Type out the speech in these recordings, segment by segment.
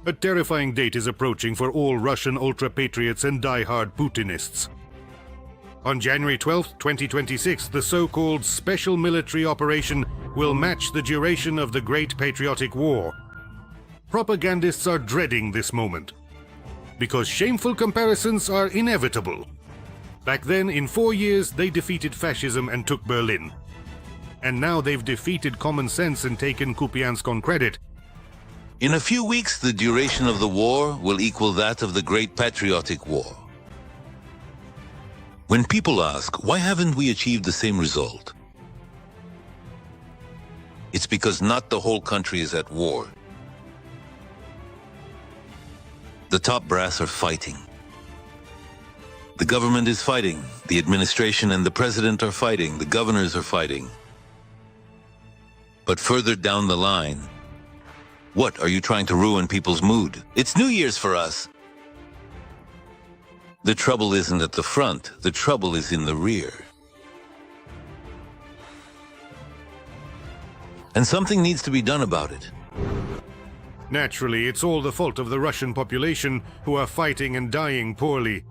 A terrifying date is approaching for all Russian ultra-patriots and die-hard Putinists. On January 12, 2026, the so-called Special Military Operation will match the duration of the Great Patriotic War. Propagandists are dreading this moment, because shameful comparisons are inevitable. Back then, in 4 years, they defeated fascism and took Berlin. And now they've defeated common sense and taken Kupiansk on credit. In a few weeks, the duration of the war will equal that of the Great Patriotic War. When people ask, why haven't we achieved the same result? It's because not the whole country is at war. The top brass are fighting. The government is fighting. The administration and the president are fighting. The governors are fighting. But further down the line, what are you trying to ruin people's mood? It's New Year's for us. The trouble isn't at the front. The trouble is in the rear. And something needs to be done about it. Naturally, it's all the fault of the Russian population who are fighting and dying poorly.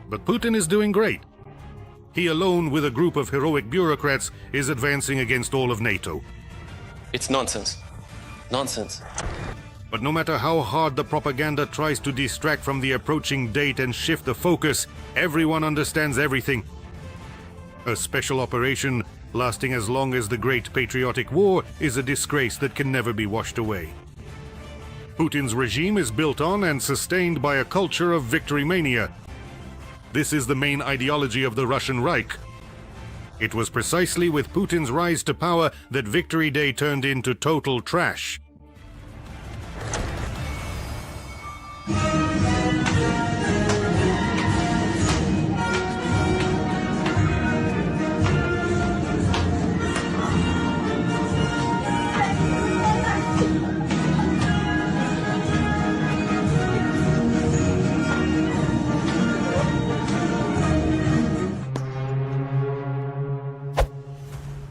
But Putin is doing great. He alone, with a group of heroic bureaucrats, is advancing against all of NATO. It's nonsense. Nonsense. But no matter how hard the propaganda tries to distract from the approaching date and shift the focus, everyone understands everything. A special operation lasting as long as the Great Patriotic War is a disgrace that can never be washed away. Putin's regime is built on and sustained by a culture of victory mania. This is the main ideology of the Russian Reich. It was precisely with Putin's rise to power that Victory Day turned into total trash.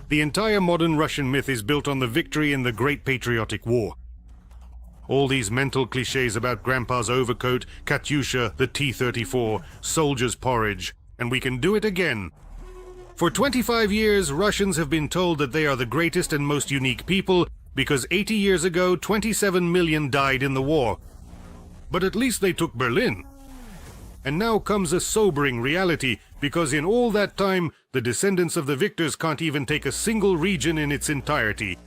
The entire modern Russian myth is built on the victory in the Great Patriotic War. All these mental cliches about Grandpa's overcoat, Katyusha, the T-34, soldier's porridge, and we can do it again. For 25 years, Russians have been told that they are the greatest and most unique people because 80 years ago, 27 million died in the war. But at least they took Berlin. And now comes a sobering reality, because in all that time, the descendants of the victors can't even take a single region in its entirety.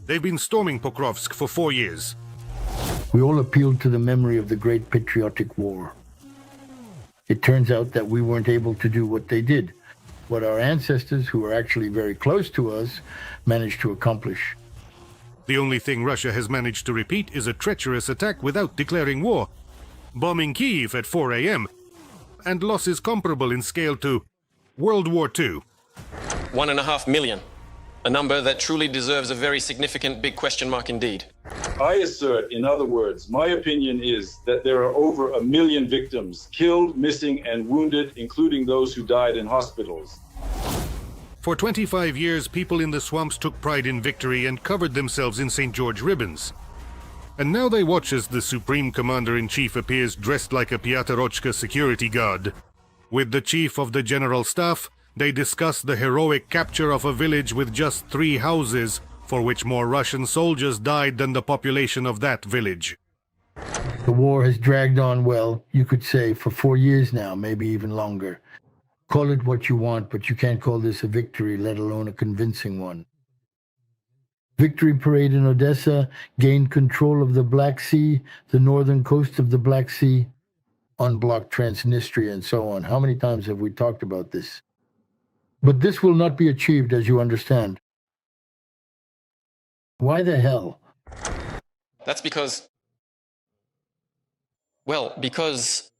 They've been storming Pokrovsk for 4 years. We all appealed to the memory of the Great Patriotic War. It turns out that we weren't able to do what they did, what our ancestors, who are actually very close to us, managed to accomplish. The only thing Russia has managed to repeat is a treacherous attack without declaring war, bombing Kyiv at 4 a.m., and losses comparable in scale to World War II. 1.5 million. A number that truly deserves a very significant big question mark indeed. I assert, in other words, my opinion is that there are over 1 million victims, killed, missing, and wounded, including those who died in hospitals. For 25 years, people in the swamps took pride in victory and covered themselves in St. George ribbons. And now they watch as the Supreme Commander-in-Chief appears dressed like a Piotr security guard. With the Chief of the General Staff, they discuss the heroic capture of a village with just 3 houses, for which more Russian soldiers died than the population of that village. The war has dragged on, well, you could say, for 4 years now, maybe even longer. Call it what you want, but you can't call this a victory, let alone a convincing one. Victory Parade in Odessa gained control of the Black Sea, the northern coast of the Black Sea, unblocked Transnistria, and so on. How many times have we talked about this? But this will not be achieved, as you understand. Why the hell? That's because... Well, because...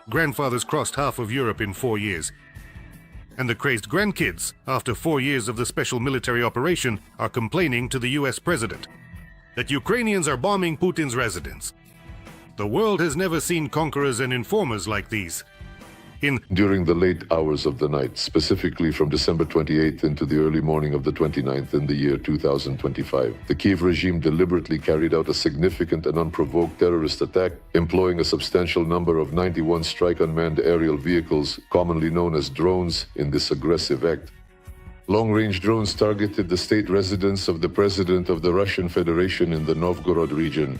Grandfathers crossed half of Europe in 4 years. And the crazed grandkids, after 4 years of the special military operation, are complaining to the US president that Ukrainians are bombing Putin's residence. The world has never seen conquerors and informers like these. in during the late hours of the night, specifically from December 28th into the early morning of the 29th in the year 2025. The Kiev regime deliberately carried out a significant and unprovoked terrorist attack, employing a substantial number of 91 strike unmanned aerial vehicles, commonly known as drones, in this aggressive act. Long-range drones targeted the state residence of the President of the Russian Federation in the Novgorod region.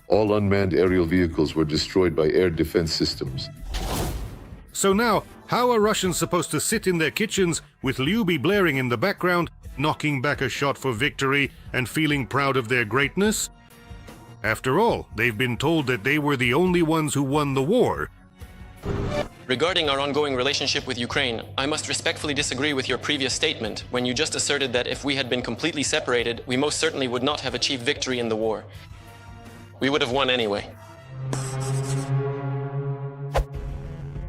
All unmanned aerial vehicles were destroyed by air defense systems. So now, how are Russians supposed to sit in their kitchens with Lyuby blaring in the background, knocking back a shot for victory and feeling proud of their greatness? After all, they've been told that they were the only ones who won the war. Regarding our ongoing relationship with Ukraine, I must respectfully disagree with your previous statement when you just asserted that if we had been completely separated, we most certainly would not have achieved victory in the war. We would have won anyway.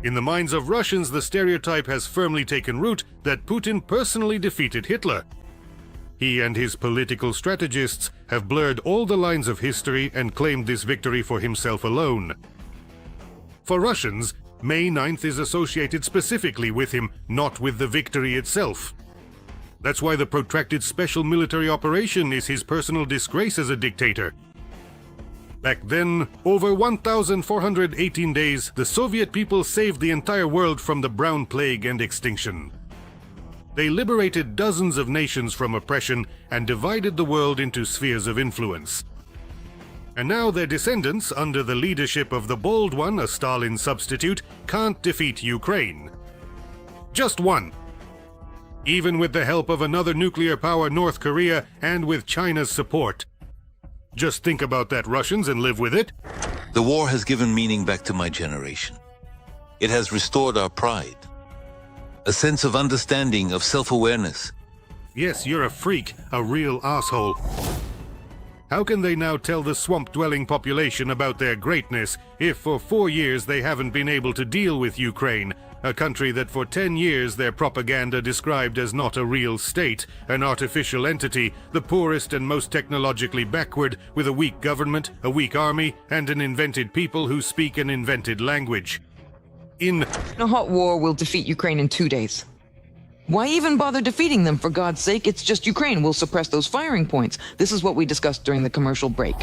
In the minds of Russians, the stereotype has firmly taken root that Putin personally defeated Hitler. He and his political strategists have blurred all the lines of history and claimed this victory for himself alone. For Russians, May 9th is associated specifically with him, not with the victory itself. That's why the protracted special military operation is his personal disgrace as a dictator. Back then, over 1,418 days, the Soviet people saved the entire world from the brown plague and extinction. They liberated dozens of nations from oppression and divided the world into spheres of influence. And now their descendants, under the leadership of the bold one, a Stalin substitute, can't defeat Ukraine. Just one. Even with the help of another nuclear power, North Korea, and with China's support. Just think about that, Russians, and live with it. The war has given meaning back to my generation. It has restored our pride, a sense of understanding, of self-awareness. Yes, you're a freak, a real asshole. How can they now tell the swamp-dwelling population about their greatness if for 4 years they haven't been able to deal with Ukraine, a country that for 10 years their propaganda described as not a real state, an artificial entity, the poorest and most technologically backward, with a weak government, a weak army, and an invented people who speak an invented language? In a hot war will defeat Ukraine in 2 days. Why even bother defeating them, for God's sake? It's just Ukraine. We'll suppress those firing points. This is what we discussed during the commercial break.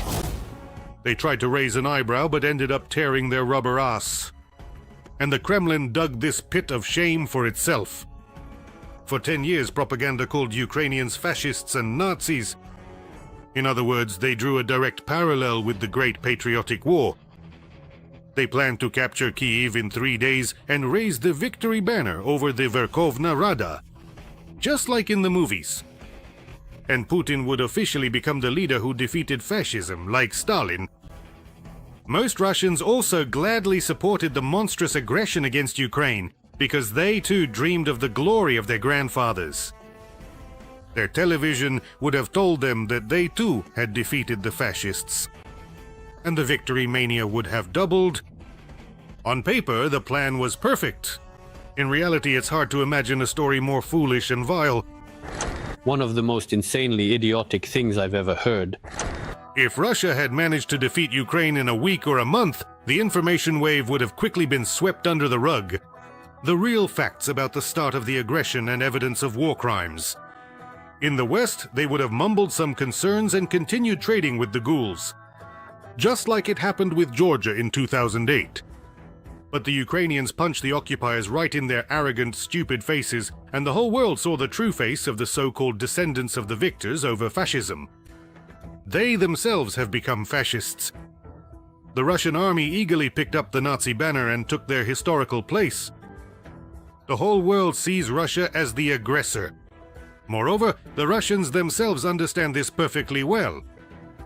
They tried to raise an eyebrow, but ended up tearing their rubber ass. And the Kremlin dug this pit of shame for itself. For 10 years, propaganda called Ukrainians fascists and Nazis. In other words, they drew a direct parallel with the Great Patriotic War. They planned to capture Kyiv in 3 days and raise the victory banner over the Verkhovna Rada, just like in the movies. And Putin would officially become the leader who defeated fascism, like Stalin. Most Russians also gladly supported the monstrous aggression against Ukraine, because they too dreamed of the glory of their grandfathers. Their television would have told them that they too had defeated the fascists. And the victory mania would have doubled. On paper, the plan was perfect. In reality, it's hard to imagine a story more foolish and vile. One of the most insanely idiotic things I've ever heard. If Russia had managed to defeat Ukraine in a week or a month, the information wave would have quickly been swept under the rug. The real facts about the start of the aggression and evidence of war crimes. In the West, they would have mumbled some concerns and continued trading with the ghouls. Just like it happened with Georgia in 2008. But the Ukrainians punched the occupiers right in their arrogant, stupid faces, and the whole world saw the true face of the so-called descendants of the victors over fascism. They themselves have become fascists. The Russian army eagerly picked up the Nazi banner and took their historical place. The whole world sees Russia as the aggressor. Moreover, the Russians themselves understand this perfectly well.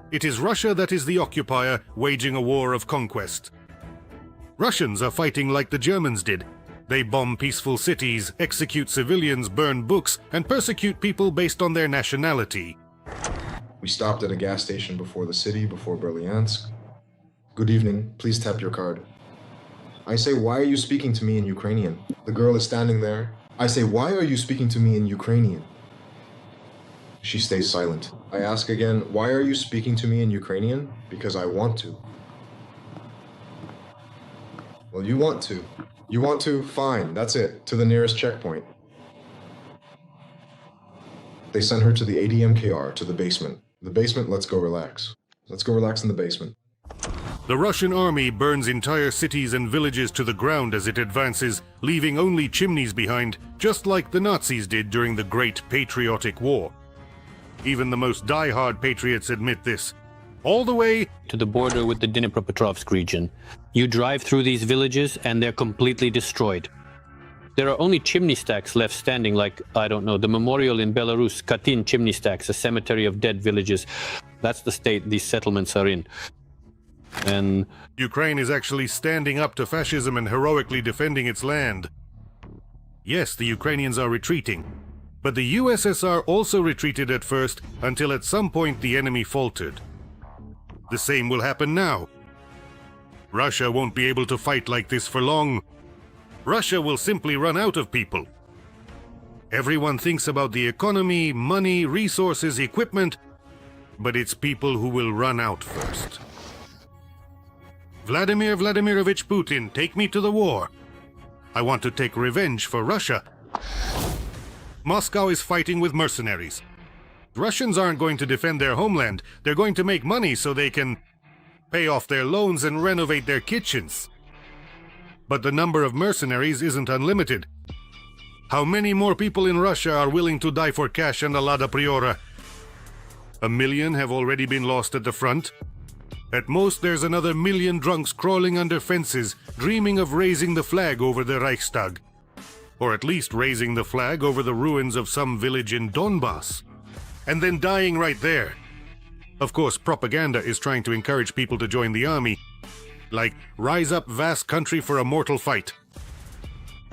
It is Russia that is the occupier, waging a war of conquest. Russians are fighting like the Germans did. They bomb peaceful cities, execute civilians, burn books, and persecute people based on their nationality. We stopped at a gas station before the city, before Bryansk. Good evening, please tap your card. I say, why are you speaking to me in Ukrainian? The girl is standing there. I say, why are you speaking to me in Ukrainian? She stays silent. I ask again, why are you speaking to me in Ukrainian? Because I want to. Well, you want to. You want to? Fine, that's it. To the nearest checkpoint. They sent her to the ADMKR, to the basement. The basement, let's go relax. Let's go relax in the basement. The Russian army burns entire cities and villages to the ground as it advances, leaving only chimneys behind, just like the Nazis did during the Great Patriotic War. Even the most die-hard patriots admit this. All the way to the border with the Dnipropetrovsk region. You drive through these villages and they're completely destroyed. There are only chimney stacks left standing, like, I don't know, the memorial in Belarus, Katyn chimney stacks, a cemetery of dead villages. That's the state these settlements are in. And Ukraine is actually standing up to fascism and heroically defending its land. Yes, the Ukrainians are retreating. But the USSR also retreated at first, until at some point the enemy faltered. The same will happen now. Russia won't be able to fight like this for long. Russia will simply run out of people. Everyone thinks about the economy, money, resources, equipment, but it's people who will run out first. Vladimir Vladimirovich Putin, take me to the war. I want to take revenge for Russia. Moscow is fighting with mercenaries. Russians aren't going to defend their homeland. They're going to make money so they can pay off their loans and renovate their kitchens. But the number of mercenaries isn't unlimited. How many more people in Russia are willing to die for cash and a Lada Priora? 1 million have already been lost at the front. At most, there's another 1 million drunks crawling under fences, dreaming of raising the flag over the Reichstag. Or at least raising the flag over the ruins of some village in Donbass. And then dying right there. Of course, propaganda is trying to encourage people to join the army. Like, rise up, vast country, for a mortal fight.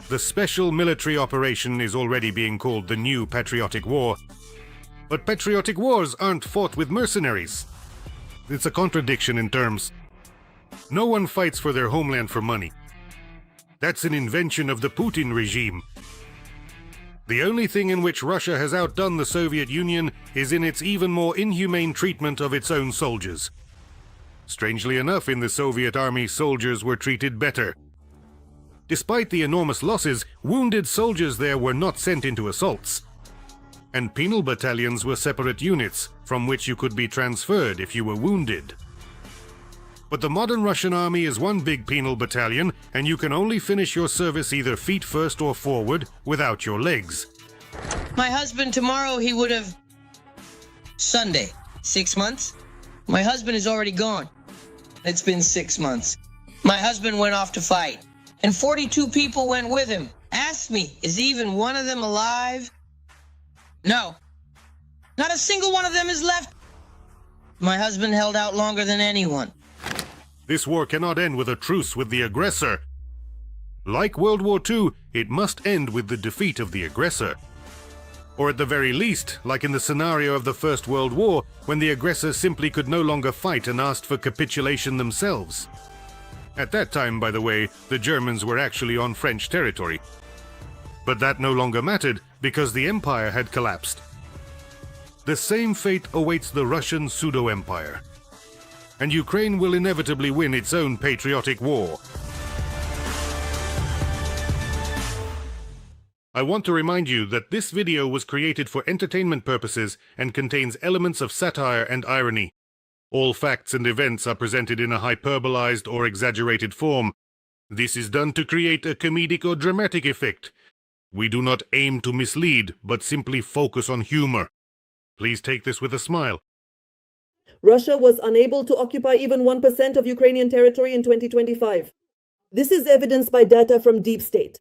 The special military operation is already being called the new Patriotic War. But patriotic wars aren't fought with mercenaries. It's a contradiction in terms. No one fights for their homeland for money. That's an invention of the Putin regime. The only thing in which Russia has outdone the Soviet Union is in its even more inhumane treatment of its own soldiers. Strangely enough, in the Soviet army, soldiers were treated better. Despite the enormous losses, wounded soldiers there were not sent into assaults. And penal battalions were separate units, from which you could be transferred if you were wounded. But the modern Russian army is one big penal battalion, and you can only finish your service either feet first or forward, without your legs. My husband, tomorrow he would have... Sunday. 6 months? My husband is already gone. It's been 6 months. My husband went off to fight, and 42 people went with him. Ask me, is even one of them alive? No. Not a single one of them is left. My husband held out longer than anyone. This war cannot end with a truce with the aggressor. Like World War II, it must end with the defeat of the aggressor. Or at the very least, like in the scenario of the First World War, when the aggressor simply could no longer fight and asked for capitulation themselves. At that time, by the way, the Germans were actually on French territory. But that no longer mattered, because the empire had collapsed. The same fate awaits the Russian pseudo-empire. And Ukraine will inevitably win its own patriotic war. I want to remind you that this video was created for entertainment purposes and contains elements of satire and irony. All facts and events are presented in a hyperbolized or exaggerated form. This is done to create a comedic or dramatic effect. We do not aim to mislead, but simply focus on humor. Please take this with a smile. Russia was unable to occupy even 1% of Ukrainian territory in 2025. This is evidenced by data from Deep State.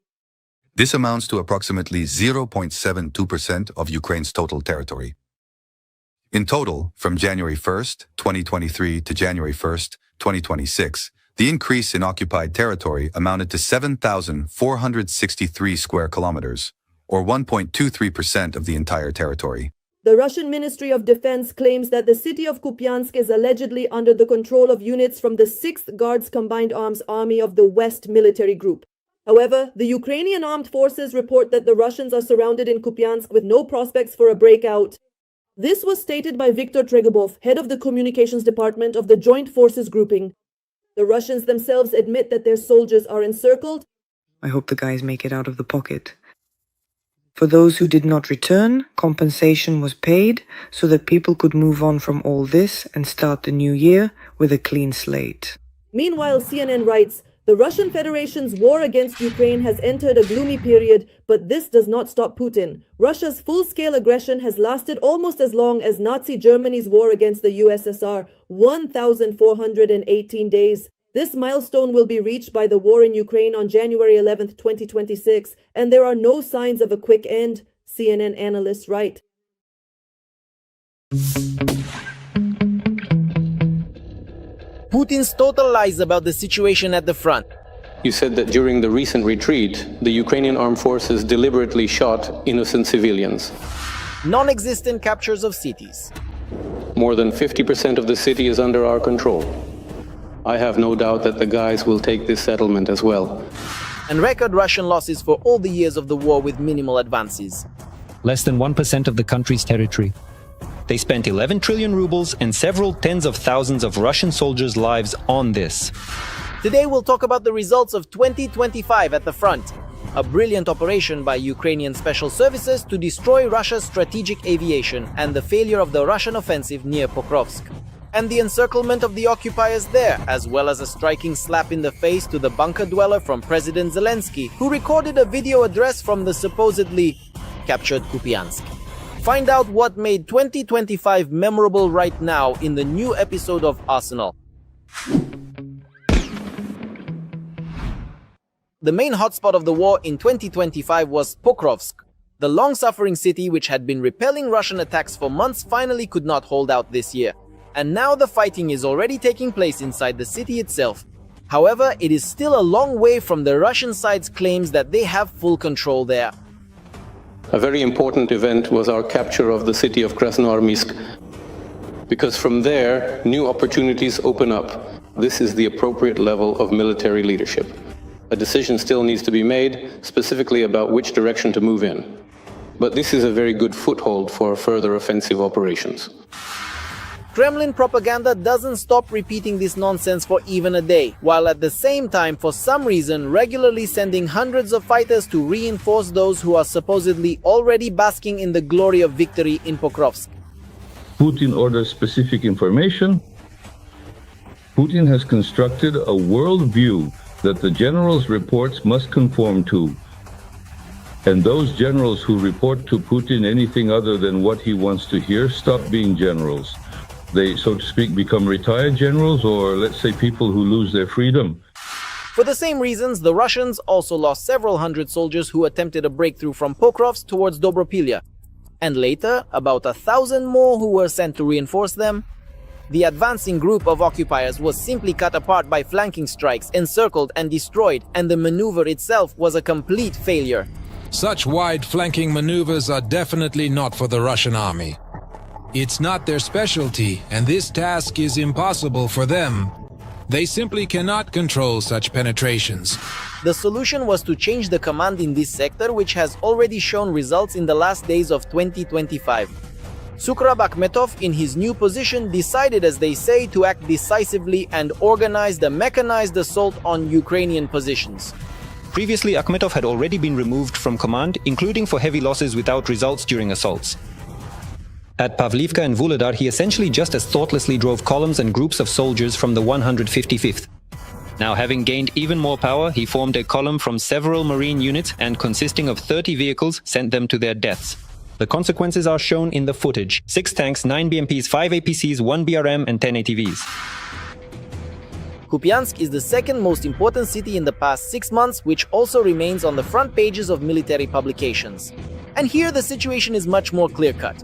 This amounts to approximately 0.72% of Ukraine's total territory. In total, from January 1st, 2023 to January 1st, 2026, the increase in occupied territory amounted to 7,463 square kilometers, or 1.23% of the entire territory. The Russian Ministry of Defense claims that the city of Kupiansk is allegedly under the control of units from the 6th Guards Combined Arms Army of the West Military Group. However, the Ukrainian armed forces report that the Russians are surrounded in Kupiansk with no prospects for a breakout. This was stated by Viktor Tregobov, head of the communications department of the Joint Forces Grouping. The Russians themselves admit that their soldiers are encircled. I hope the guys make it out of the pocket. For those who did not return, compensation was paid so that people could move on from all this and start the new year with a clean slate. Meanwhile, CNN writes, the Russian Federation's war against Ukraine has entered a gloomy period, but this does not stop Putin. Russia's full-scale aggression has lasted almost as long as Nazi Germany's war against the USSR, 1,418 days. This milestone will be reached by the war in Ukraine on January 11, 2026, and there are no signs of a quick end, CNN analysts write. Putin's total lies about the situation at the front. You said that during the recent retreat, the Ukrainian armed forces deliberately shot innocent civilians. Non-existent captures of cities. More than 50% of the city is under our control. I have no doubt that the guys will take this settlement as well. And record Russian losses for all the years of the war with minimal advances. Less than 1% of the country's territory. They spent 11 trillion rubles and several tens of thousands of Russian soldiers' lives on this. Today we'll talk about the results of 2025 at the front. A brilliant operation by Ukrainian special services to destroy Russia's strategic aviation and the failure of the Russian offensive near Pokrovsk. And the encirclement of the occupiers there, as well as a striking slap in the face to the bunker dweller from President Zelensky, who recorded a video address from the supposedly captured Kupiansk. Find out what made 2025 memorable right now in the new episode of Arsenal. The main hotspot of the war in 2025 was Pokrovsk. The long-suffering city which had been repelling Russian attacks for months finally could not hold out this year. And now the fighting is already taking place inside the city itself. However, it is still a long way from the Russian side's claims that they have full control there. A very important event was our capture of the city of Krasnoarmysk, because from there, new opportunities open up. This is the appropriate level of military leadership. A decision still needs to be made, specifically about which direction to move in. But this is a very good foothold for further offensive operations. Kremlin propaganda doesn't stop repeating this nonsense for even a day, while at the same time, for some reason, regularly sending hundreds of fighters to reinforce those who are supposedly already basking in the glory of victory in Pokrovsk. Putin orders specific information. Putin has constructed a worldview that the generals' reports must conform to. And those generals who report to Putin anything other than what he wants to hear stop being generals. They, so to speak, become retired generals, or let's say people who lose their freedom. For the same reasons, the Russians also lost several hundred soldiers who attempted a breakthrough from Pokrovsk towards Dobropilya. And later, about 1,000 more who were sent to reinforce them. The advancing group of occupiers was simply cut apart by flanking strikes, encircled and destroyed, and the maneuver itself was a complete failure. Such wide flanking maneuvers are definitely not for the Russian army. It's not their specialty, and this task is impossible for them. They simply cannot control such penetrations. The solution was to change the command in this sector, which has already shown results in the last days of 2025. Sukrab Akhmetov, in his new position, decided, as they say, to act decisively and organized a mechanized assault on Ukrainian positions. Previously, Akhmetov had already been removed from command, including for heavy losses without results during assaults. At Pavlivka and Vuhledar, he essentially just as thoughtlessly drove columns and groups of soldiers from the 155th. Now, having gained even more power, he formed a column from several marine units and, consisting of 30 vehicles, sent them to their deaths. The consequences are shown in the footage: 6 tanks, 9 BMPs, 5 APCs, 1 BRM and 10 ATVs. Kupiansk is the second most important city in the past 6 months, which also remains on the front pages of military publications. And here the situation is much more clear-cut.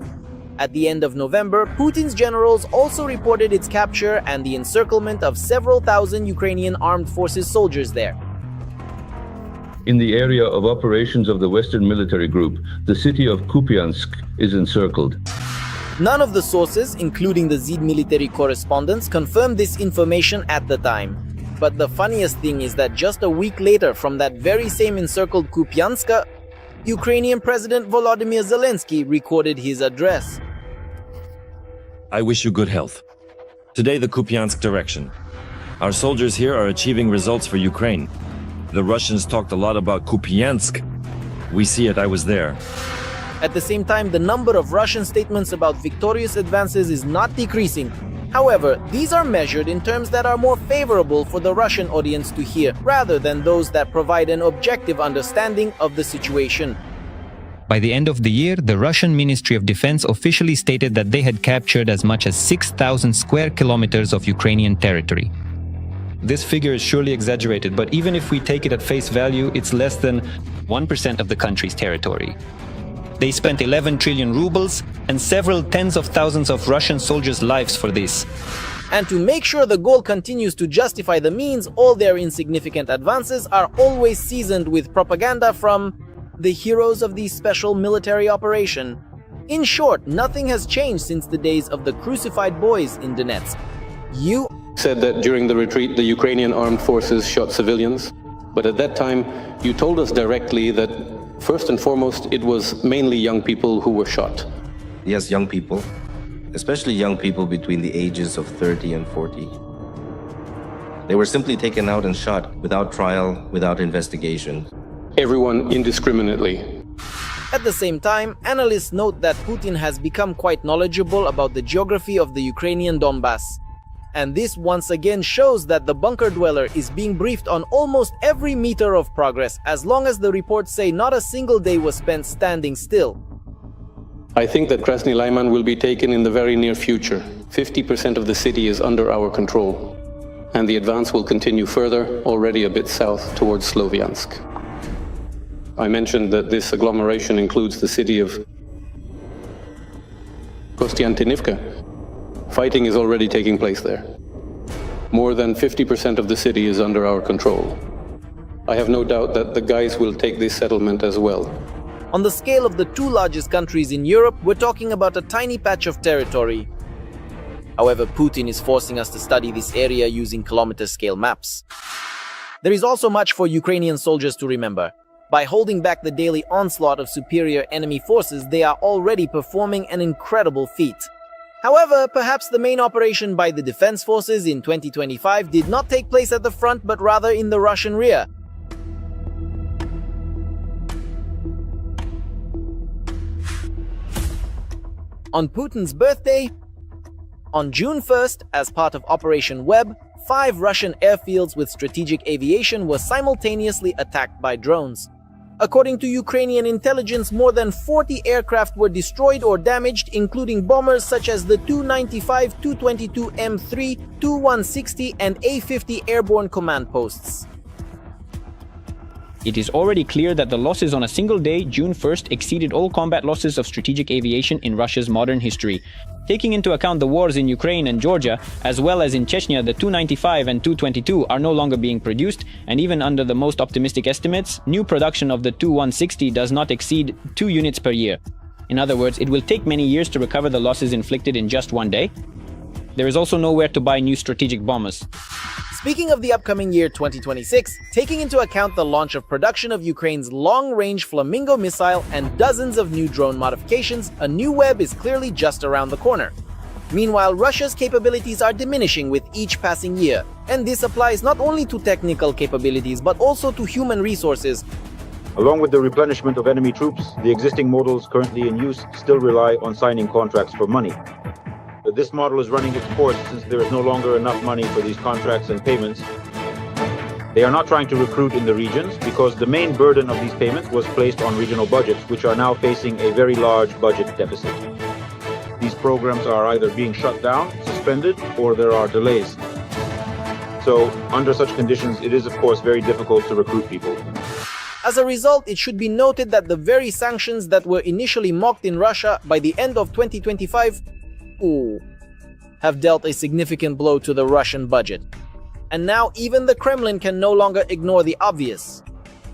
At the end of November, Putin's generals also reported its capture and the encirclement of several thousand Ukrainian armed forces soldiers there. In the area of operations of the Western Military Group, the city of Kupiansk is encircled. None of the sources, including the ZID military correspondents, confirmed this information at the time. But the funniest thing is that just a week later from that very same encircled Kupiansk, Ukrainian President Volodymyr Zelensky recorded his address. I wish you good health. Today the Kupiansk direction. Our soldiers here are achieving results for Ukraine. The Russians talked a lot about Kupiansk. We see it, I was there. At the same time, the number of Russian statements about victorious advances is not decreasing. However, these are measured in terms that are more favorable for the Russian audience to hear, rather than those that provide an objective understanding of the situation. By the end of the year, the Russian Ministry of Defense officially stated that they had captured as much as 6,000 square kilometers of Ukrainian territory. This figure is surely exaggerated, but even if we take it at face value, it's less than 1% of the country's territory. They spent 11 trillion rubles and several tens of thousands of Russian soldiers' lives for this. And to make sure the goal continues to justify the means, all their insignificant advances are always seasoned with propaganda from the heroes of this special military operation. In short, nothing has changed since the days of the crucified boys in Donetsk. You said that during the retreat, the Ukrainian armed forces shot civilians, but at that time, you told us directly that first and foremost, it was mainly young people who were shot. Yes, young people, especially young people between the ages of 30 and 40. They were simply taken out and shot without trial, without investigation. Everyone indiscriminately. At the same time, analysts note that Putin has become quite knowledgeable about the geography of the Ukrainian Donbass. And this once again shows that the bunker dweller is being briefed on almost every meter of progress, as long as the reports say not a single day was spent standing still. I think that Krasny Lyman will be taken in the very near future. 50% of the city is under our control, and the advance will continue further, already a bit south towards Sloviansk. I mentioned that this agglomeration includes the city of Kostiantynivka. Fighting is already taking place there. More than 50% of the city is under our control. I have no doubt that the guys will take this settlement as well. On the scale of the two largest countries in Europe, we're talking about a tiny patch of territory. However, Putin is forcing us to study this area using kilometer-scale maps. There is also much for Ukrainian soldiers to remember. By holding back the daily onslaught of superior enemy forces, they are already performing an incredible feat. However, perhaps the main operation by the defense forces in 2025 did not take place at the front, but rather in the Russian rear. On Putin's birthday, on June 1st, as part of Operation Web, 5 Russian airfields with strategic aviation were simultaneously attacked by drones. According to Ukrainian intelligence, more than 40 aircraft were destroyed or damaged, including bombers such as the Tu-95, Tu-22 M3, Tu-160 and A-50 airborne command posts. It is already clear that the losses on a single day, June 1st, exceeded all combat losses of strategic aviation in Russia's modern history. Taking into account the wars in Ukraine and Georgia, as well as in Chechnya, the Tu-95 and Tu-22 are no longer being produced, and even under the most optimistic estimates, new production of the Tu-160 does not exceed 2 units per year. In other words, it will take many years to recover the losses inflicted in just one day. There is also nowhere to buy new strategic bombers. Speaking of the upcoming year 2026, taking into account the launch of production of Ukraine's long-range Flamingo missile and dozens of new drone modifications, a new web is clearly just around the corner. Meanwhile, Russia's capabilities are diminishing with each passing year, and this applies not only to technical capabilities but also to human resources. Along with the replenishment of enemy troops, the existing models currently in use still rely on signing contracts for money. This model is running its course since there is no longer enough money for these contracts and payments. They are not trying to recruit in the regions because the main burden of these payments was placed on regional budgets, which are now facing a very large budget deficit. These programs are either being shut down, suspended, or there are delays. So, under such conditions, it is of course very difficult to recruit people. As a result, it should be noted that the very sanctions that were initially mocked in Russia by the end of 2025 have dealt a significant blow to the Russian budget. And now even the Kremlin can no longer ignore the obvious.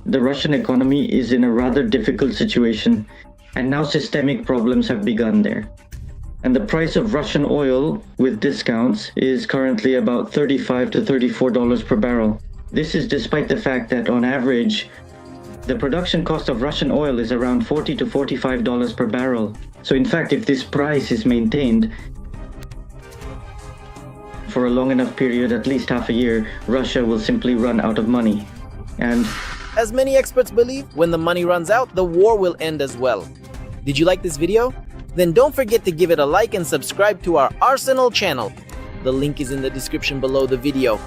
The Russian economy is in a rather difficult situation, and now systemic problems have begun there. And the price of Russian oil, with discounts, is currently about $35 to $34 per barrel. This is despite the fact that, on average, the production cost of Russian oil is around $40 to $45 per barrel. So in fact, if this price is maintained for a long enough period, at least half a year, Russia will simply run out of money. And as many experts believe, when the money runs out, the war will end as well. Did you like this video? Then don't forget to give it a like and subscribe to our Arsenal channel. The link is in the description below the video.